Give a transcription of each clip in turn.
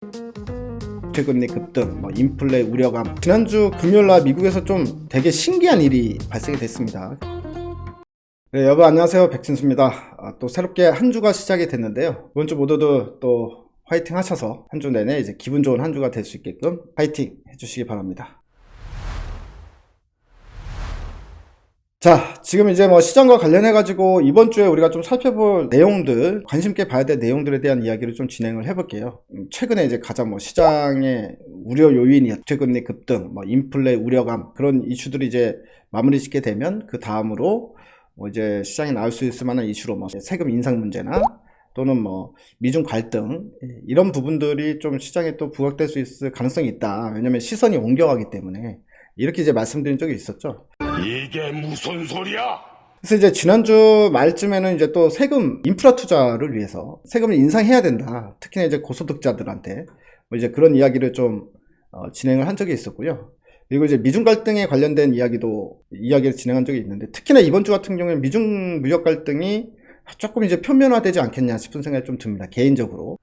국채금리 급등, 인플레 우려감. 지난주 금요일날 미국에서 좀 되게 신기한 일이 발생이 됐습니다. 네, 여러분 안녕하세요, 백진수입니다. 또 새롭게 한 주가 시작이 됐는데요. 이번 주 모두도 또 화이팅 하셔서 한 주 내내 이제 기분 좋은 한 주가 될 수 있게끔 화이팅 해주시기 바랍니다. 자, 지금 이제 시장과 관련해가지고 이번 주에 우리가 좀 살펴볼 내용들, 관심 있게 봐야 될 내용들에 대한 이야기를 좀 진행을 해볼게요. 최근에 이제 가장 시장의 우려 요인이 국채금리 급등, 인플레 우려감, 그런 이슈들이 이제 마무리 짓게 되면 그 다음으로 이제 시장에 나올 수 있을 만한 이슈로 세금 인상 문제나 또는 미중 갈등, 이런 부분들이 좀 시장에 또 부각될 수 있을 가능성이 있다. 왜냐면 시선이 옮겨가기 때문에. 이렇게 이제 말씀드린 적이 있었죠. 이게 무슨 소리야? 그래서 이제 지난주 말쯤에는 이제 또 세금 인프라 투자를 위해서 세금을 인상해야 된다. 특히나 이제 고소득자들한테 이제 그런 이야기를 좀 진행을 한 적이 있었고요. 그리고 이제 미중 갈등에 관련된 이야기를 진행한 적이 있는데, 특히나 이번 주 같은 경우에는 미중 무역 갈등이 조금 이제 표면화되지 않겠냐 싶은 생각이 좀 듭니다. 개인적으로.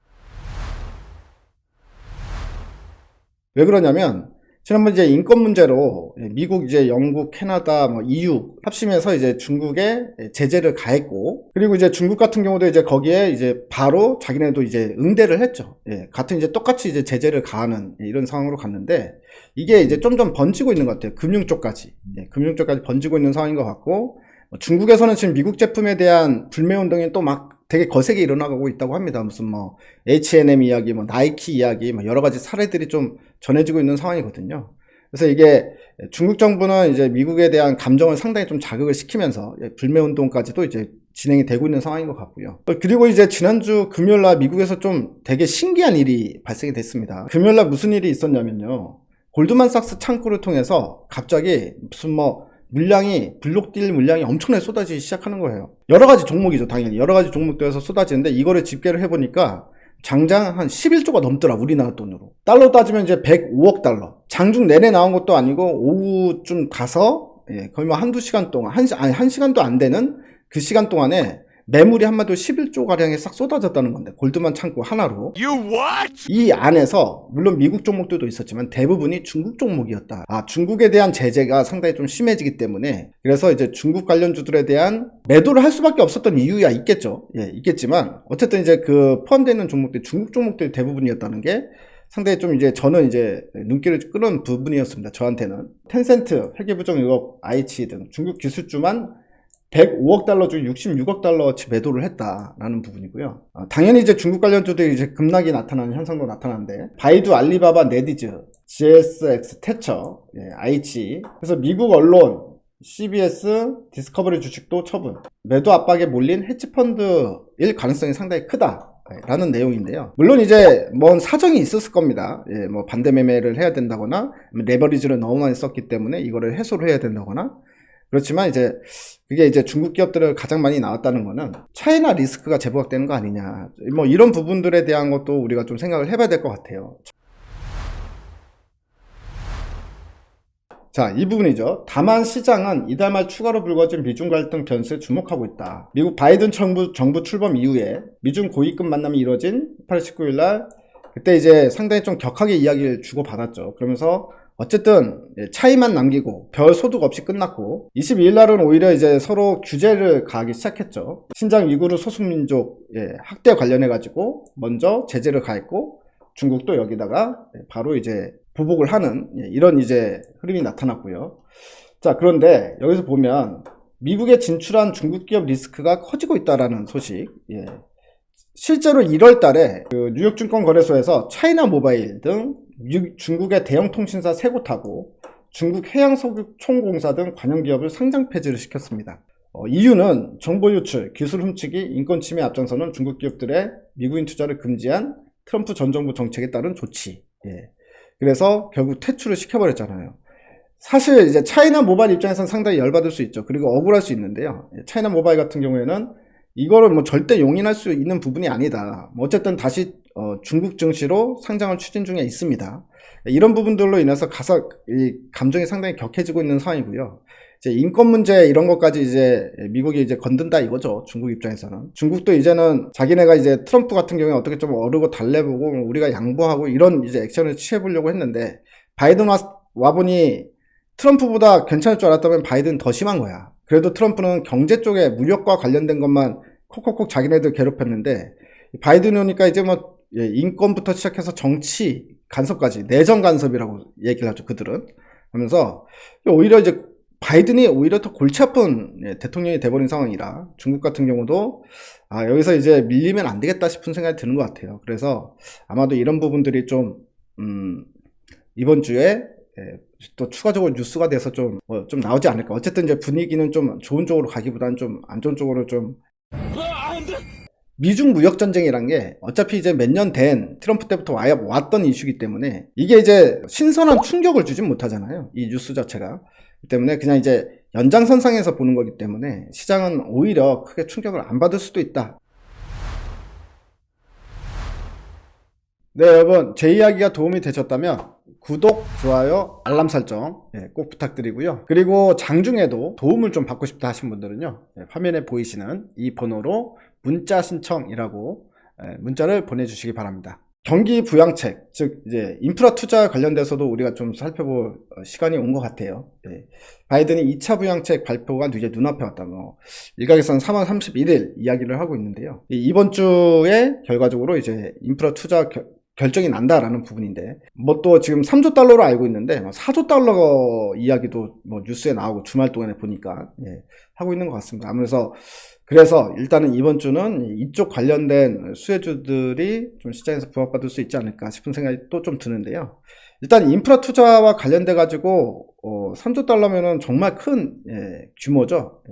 왜 그러냐면 지난번 이제 인권 문제로 미국, 이제 영국, 캐나다, EU 합심해서 이제 중국에 제재를 가했고, 그리고 이제 중국 같은 경우도 이제 거기에 이제 바로 자기네도 이제 응대를 했죠. 같은 이제 똑같이 이제 제재를 가하는 이런 상황으로 갔는데, 이게 이제 점점 번지고 있는 것 같아요. 금융 쪽까지 번지고 있는 상황인 것 같고, 중국에서는 지금 미국 제품에 대한 불매 운동이 또 되게 거세게 일어나고 있다고 합니다. 무슨 H&M 이야기, 나이키 이야기, 여러 가지 사례들이 좀 전해지고 있는 상황이거든요. 그래서 이게 중국 정부는 이제 미국에 대한 감정을 상당히 좀 자극을 시키면서 불매 운동까지도 이제 진행이 되고 있는 상황인 것 같고요. 그리고 이제 지난주 금요일날 미국에서 좀 되게 신기한 일이 발생이 됐습니다. 금요일날 무슨 일이 있었냐면요. 골드만삭스 창구를 통해서 갑자기 무슨 블록딜 물량이 엄청나게 쏟아지기 시작하는 거예요. 여러 가지 종목이죠, 당연히. 여러 가지 종목들에서 쏟아지는데, 이거를 집계를 해보니까 장장 한 11조가 넘더라, 우리나라 돈으로. 달러 따지면 이제 105억 달러. 장중 내내 나온 것도 아니고, 오후쯤 가서, 거의 한두 시간 동안, 한 시간도 안 되는 그 시간 동안에 매물이 한마디로 11조가량이 싹 쏟아졌다는 건데, 골드만 창구 하나로. 이 안에서 물론 미국 종목들도 있었지만 대부분이 중국 종목이었다. 중국에 대한 제재가 상당히 좀 심해지기 때문에, 그래서 이제 중국 관련주들에 대한 매도를 할 수밖에 없었던 이유야 있겠죠. 있겠지만 어쨌든 이제 그 포함되어 있는 종목들이 중국 종목들이 대부분이었다는 게 상당히 좀 이제 저는 이제 눈길을 끄는 부분이었습니다. 저한테는. 텐센트, 회계부정 의혹, 아이치 등 중국 기술주만 105억 달러 중 66억 달러어치 매도를 했다라는 부분이고요. 당연히 이제 중국 관련주들이 이제 급락이 나타나는 현상도 나타나는데, 바이두, 알리바바, 네디즈, GSX, 태처, 아이치. 그래서 미국 언론, CBS, 디스커버리 주식도 처분. 매도 압박에 몰린 헤지펀드일 가능성이 상당히 크다. 라는 내용인데요. 물론 이제 사정이 있었을 겁니다. 반대 매매를 해야 된다거나, 레버리지를 너무 많이 썼기 때문에 이거를 해소를 해야 된다거나. 그렇지만 이제 그게 이제 중국 기업들을 가장 많이 나왔다는 거는 차이나 리스크가 재부각되는 거 아니냐, 이런 부분들에 대한 것도 우리가 좀 생각을 해봐야 될 것 같아요. 자, 이 부분이죠. 다만 시장은 이달 말 추가로 불거진 미중 갈등 변수에 주목하고 있다. 미국 바이든 정부 출범 이후에 미중 고위급 만남이 이뤄진 8월 19일 날, 그때 이제 상당히 좀 격하게 이야기를 주고받았죠. 그러면서 어쨌든 차이만 남기고 별 소득 없이 끝났고, 22일 날은 오히려 이제 서로 규제를 가하기 시작했죠. 신장 위구르 소수민족 학대 관련해 가지고 먼저 제재를 가했고, 중국도 여기다가 바로 이제 보복을 하는 이런 이제 흐름이 나타났고요. 자, 그런데 여기서 보면 미국에 진출한 중국 기업 리스크가 커지고 있다라는 소식. 실제로 1월 달에 그 뉴욕 증권거래소에서 차이나 모바일 등 중국의 대형 통신사 3곳하고 중국 해양석유총공사 등 관련 기업을 상장 폐지를 시켰습니다. 이유는 정보 유출, 기술 훔치기, 인권 침해 앞장서는 중국 기업들의 미국인 투자를 금지한 트럼프 전 정부 정책에 따른 조치. 그래서 결국 퇴출을 시켜버렸잖아요. 사실 이제 차이나 모바일 입장에서는 상당히 열받을 수 있죠. 그리고 억울할 수 있는데요. 차이나 모바일 같은 경우에는 이거를 절대 용인할 수 있는 부분이 아니다. 어쨌든 다시 중국 증시로 상장을 추진 중에 있습니다. 이런 부분들로 인해서 이 감정이 상당히 격해지고 있는 상황이고요. 이제 인권 문제 이런 것까지 이제 미국이 이제 건든다 이거죠. 중국 입장에서는. 중국도 이제는 자기네가 이제 트럼프 같은 경우에 어떻게 좀 어르고 달래보고 우리가 양보하고 이런 이제 액션을 취해보려고 했는데 바이든 와보니 트럼프보다 괜찮을 줄 알았다면 바이든 더 심한 거야. 그래도 트럼프는 경제 쪽에 무력과 관련된 것만 콕콕콕 자기네들 괴롭혔는데 바이든 오니까 이제 뭐 인권부터 시작해서 정치 간섭까지 내정 간섭이라고 얘기를 하죠. 그들은 하면서 오히려 이제 바이든이 오히려 더 골치 아픈 대통령이 돼버린 상황이라 중국 같은 경우도 여기서 이제 밀리면 안 되겠다 싶은 생각이 드는 것 같아요. 그래서 아마도 이런 부분들이 좀 이번 주에 또 추가적으로 뉴스가 돼서 좀 나오지 않을까. 어쨌든 이제 분위기는 좀 좋은 쪽으로 가기보다는 좀 안 좋은 쪽으로 좀. 미중 무역 전쟁이란 게 어차피 이제 몇 년 된 트럼프 때부터 왔던 이슈이기 때문에 이게 이제 신선한 충격을 주진 못하잖아요. 이 뉴스 자체가. 때문에 그냥 이제 연장선상에서 보는 거기 때문에 시장은 오히려 크게 충격을 안 받을 수도 있다. 네, 여러분 제 이야기가 도움이 되셨다면 구독, 좋아요, 알람 설정 꼭 부탁드리고요. 그리고 장중에도 도움을 좀 받고 싶다 하신 분들은요, 화면에 보이시는 이 번호로 문자 신청이라고 문자를 보내주시기 바랍니다. 경기 부양책, 즉 이제 인프라 투자 관련돼서도 우리가 좀 살펴볼 시간이 온 것 같아요. 바이든이 2차 부양책 발표가 이제 눈앞에 왔다고 일각에서는 3월 31일 이야기를 하고 있는데요. 이번 주에 결과적으로 이제 인프라 투자 결정이 난다라는 부분인데 뭐 또 지금 3조 달러로 알고 있는데 4조 달러 이야기도 뭐 뉴스에 나오고 주말 동안에 보니까 하고 있는 것 같습니다. 그래서 일단은 이번 주는 이쪽 관련된 수혜주들이 좀 시장에서 부각받을 수 있지 않을까 싶은 생각이 또 좀 드는데요. 일단 인프라 투자와 관련돼 가지고 3조 달러면은 정말 큰 규모죠.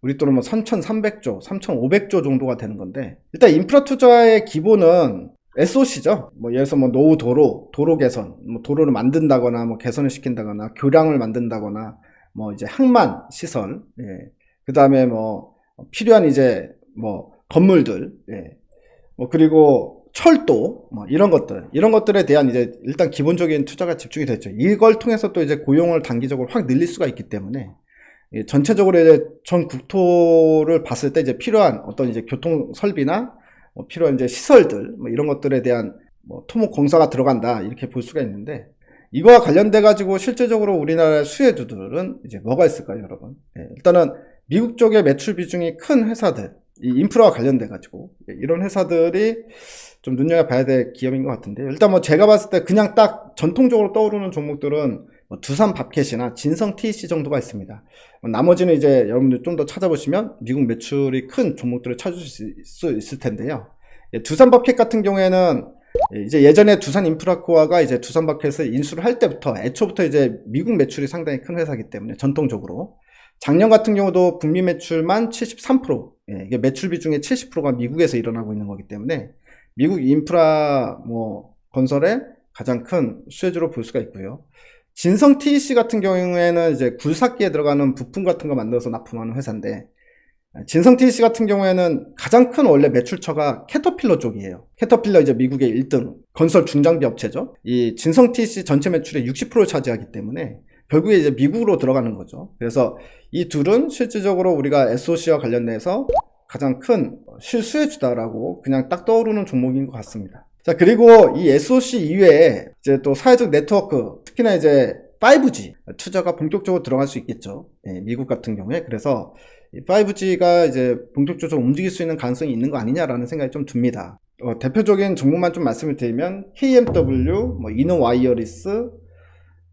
우리 돈은 뭐 3,300조, 3,500조 정도가 되는 건데 일단 인프라 투자의 기본은 SOC죠. 뭐 예를 들어서 뭐 노후 도로 개선, 뭐 도로를 만든다거나 뭐 개선을 시킨다거나 교량을 만든다거나 뭐 이제 항만 시설, 그 다음에 뭐 필요한 이제 뭐 건물들, 뭐 그리고 철도, 뭐 이런 것들에 대한 이제 일단 기본적인 투자가 집중이 됐죠. 이걸 통해서 또 이제 고용을 단기적으로 확 늘릴 수가 있기 때문에 전체적으로 이제 전 국토를 봤을 때 이제 필요한 어떤 이제 교통 설비나 뭐 필요한 이제 시설들, 뭐 이런 것들에 대한 뭐 토목 공사가 들어간다 이렇게 볼 수가 있는데 이거와 관련돼 가지고 실제적으로 우리나라의 수혜주들은 이제 뭐가 있을까요, 여러분? 일단은 미국 쪽의 매출 비중이 큰 회사들, 이 인프라와 관련돼 가지고 이런 회사들이 좀 눈여겨봐야 될 기업인 것 같은데요. 일단 뭐 제가 봤을 때 그냥 딱 전통적으로 떠오르는 종목들은 뭐 두산 밥켓이나 진성 TEC 정도가 있습니다. 나머지는 이제 여러분들 좀 더 찾아보시면 미국 매출이 큰 종목들을 찾으실 수 있을 텐데요. 두산 밥켓 같은 경우에는 이제 예전에 두산 인프라코어가 이제 두산 밥켓을 인수를 할 때부터 애초부터 이제 미국 매출이 상당히 큰 회사이기 때문에 전통적으로 작년 같은 경우도 북미 매출만 73%, 이게 매출 비중의 70%가 미국에서 일어나고 있는 거기 때문에 미국 인프라 뭐 건설의 가장 큰 수혜주로 볼 수가 있고요. 진성 TEC 같은 경우에는 이제 굴삭기에 들어가는 부품 같은 거 만들어서 납품하는 회사인데 진성 TEC 같은 경우에는 가장 큰 원래 매출처가 캐터필러 쪽이에요. 캐터필러 이제 미국의 1등 건설 중장비 업체죠. 이 진성 TEC 전체 매출의 60%를 차지하기 때문에 결국에 이제 미국으로 들어가는 거죠. 그래서 이 둘은 실질적으로 우리가 SOC와 관련돼서 가장 큰 실수혜주다라고 그냥 딱 떠오르는 종목인 것 같습니다. 자, 그리고 이 SOC 이외에 이제 또 사회적 네트워크, 특히나 이제 5G 투자가 본격적으로 들어갈 수 있겠죠. 미국 같은 경우에. 그래서 5G가 이제 본격적으로 움직일 수 있는 가능성이 있는 거 아니냐라는 생각이 좀 듭니다. 대표적인 종목만 좀 말씀을 드리면 KMW, 뭐 이노와이어리스,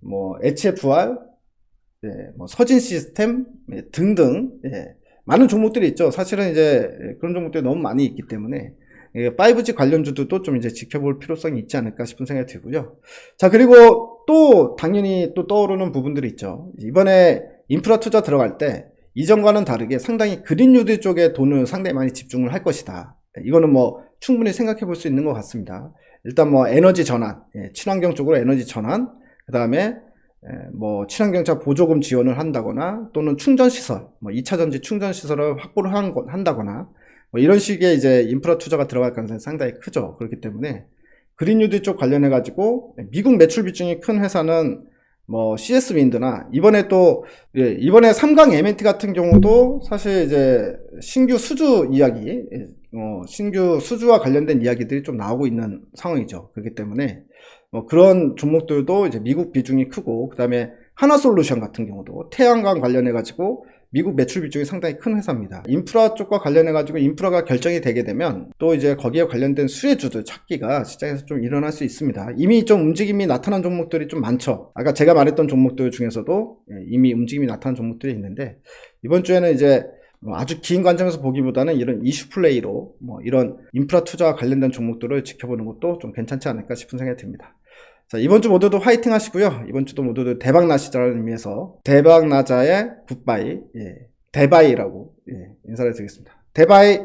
뭐 HFR, 뭐 서진 시스템 등등 많은 종목들이 있죠. 사실은 이제 그런 종목들이 너무 많이 있기 때문에 5G 관련주들도 좀 이제 지켜볼 필요성이 있지 않을까 싶은 생각이 들고요. 자, 그리고 또 당연히 또 떠오르는 부분들이 있죠. 이번에 인프라 투자 들어갈 때 이전과는 다르게 상당히 그린 뉴딜 쪽에 돈을 상당히 많이 집중을 할 것이다. 이거는 뭐 충분히 생각해 볼 수 있는 것 같습니다. 일단 뭐 에너지 전환, 친환경 쪽으로 에너지 전환, 그 다음에 뭐 친환경차 보조금 지원을 한다거나 또는 충전시설, 뭐 2차전지 충전시설을 확보를 한다거나 뭐 이런 식의 이제 인프라 투자가 들어갈 가능성이 상당히 크죠. 그렇기 때문에 그린뉴딜 쪽 관련해 가지고 미국 매출 비중이 큰 회사는 뭐 CS 윈드나 이번에 또 이번에 삼강 M&T 같은 경우도 사실 이제 신규 수주 이야기, 신규 수주와 관련된 이야기들이 좀 나오고 있는 상황이죠. 그렇기 때문에 뭐 그런 종목들도 이제 미국 비중이 크고, 그다음에 하나솔루션 같은 경우도 태양광 관련해 가지고 미국 매출 비중이 상당히 큰 회사입니다. 인프라 쪽과 관련해 가지고 인프라가 결정이 되게 되면 또 이제 거기에 관련된 수혜주들 찾기가 시장에서 좀 일어날 수 있습니다. 이미 좀 움직임이 나타난 종목들이 좀 많죠. 아까 제가 말했던 종목들 중에서도 이미 움직임이 나타난 종목들이 있는데, 이번 주에는 이제 아주 긴 관점에서 보기보다는 이런 이슈 플레이로 뭐 이런 인프라 투자와 관련된 종목들을 지켜보는 것도 좀 괜찮지 않을까 싶은 생각이 듭니다. 자, 이번 주 모두도 화이팅 하시고요. 이번 주도 모두들 대박 나시자라는 의미에서 대박 나자의 굿바이, 대바이라고 인사를 드리겠습니다. 대바이!